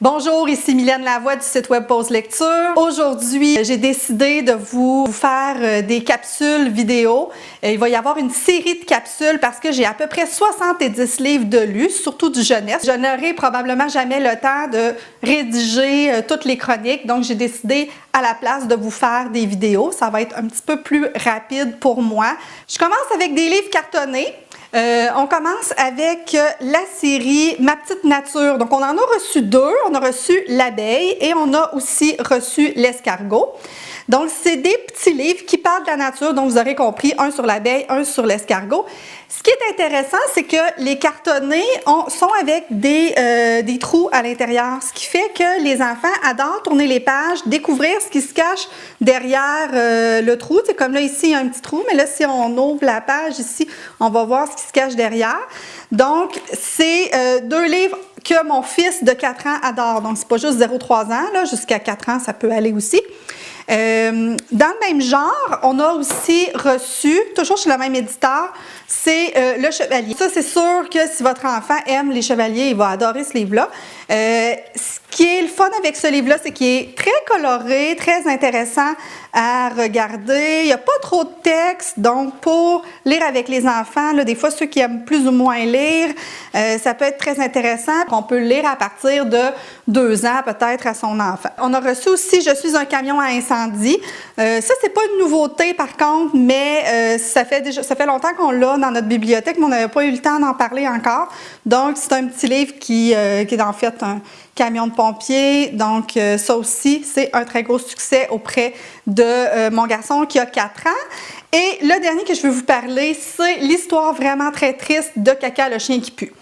Bonjour, ici Mylène Lavoie du site web Pause Lecture. Aujourd'hui, j'ai décidé de vous faire des capsules vidéo. Il va y avoir une série de capsules parce que j'ai à peu près 70 livres de lus, surtout du jeunesse. Je n'aurai probablement jamais le temps de rédiger toutes les chroniques, donc j'ai décidé à la place de vous faire des vidéos. Ça va être un petit peu plus rapide pour moi. Je commence avec des livres cartonnés. On commence avec la série Ma Petite Nature. Donc, on en a reçu deux. On a reçu l'abeille et on a aussi reçu l'escargot. Donc, c'est des petits livres qui parlent de la nature, donc vous aurez compris, un sur l'abeille, un sur l'escargot. Ce qui est intéressant, c'est que les cartonnés sont avec des trous à l'intérieur, ce qui fait que les enfants adorent tourner les pages, découvrir ce qui se cache derrière le trou. C'est comme là, ici, il y a un petit trou, mais là, si on ouvre la page ici, on va voir ce qui se cache derrière. Donc, c'est deux livres que mon fils de 4 ans adore. Donc, c'est pas juste 0-3 ans, là, jusqu'à 4 ans, ça peut aller aussi. Dans le même genre, on a aussi reçu, toujours chez le même éditeur, c'est Le Chevalier. Ça, c'est sûr que si votre enfant aime les chevaliers, il va adorer ce livre-là. Ce qui est le fun avec ce livre-là, c'est qu'il est très coloré, très intéressant à regarder. Il n'y a pas trop de texte, donc pour lire avec les enfants, là, des fois ceux qui aiment plus ou moins lire, ça peut être très intéressant. On peut le lire à partir de 2 ans peut-être à son enfant. On a reçu aussi Je suis un camion à incendie. Ça, c'est pas une nouveauté par contre, mais ça fait longtemps qu'on l'a dans notre bibliothèque, mais on n'avait pas eu le temps d'en parler encore. Donc, c'est un petit livre qui est en fait un camion de pompiers. Donc, ça aussi, c'est un très gros succès auprès de mon garçon qui a 4 ans. Et le dernier que je veux vous parler, c'est l'histoire vraiment très triste de Caca, le chien qui pue.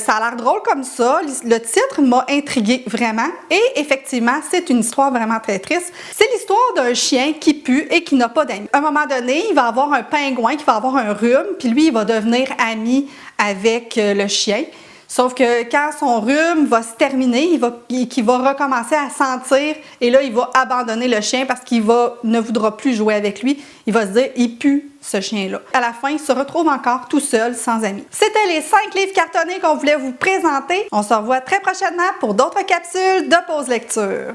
Ça a l'air drôle comme ça. Le titre m'a intriguée vraiment. Et effectivement, c'est une histoire vraiment très triste. C'est l'histoire d'un chien qui pue et qui n'a pas d'amis. À un moment donné, il va avoir un pingouin qui va avoir un rhume, puis lui, il va devenir ami avec le chien. Sauf que quand son rhume va se terminer, qu'il va recommencer à sentir et là, il va abandonner le chien parce qu'il ne voudra plus jouer avec lui. Il va se dire, il pue ce chien-là. À la fin, il se retrouve encore tout seul, sans amis. C'était les 5 livres cartonnés qu'on voulait vous présenter. On se revoit très prochainement pour d'autres capsules de Pause Lecture.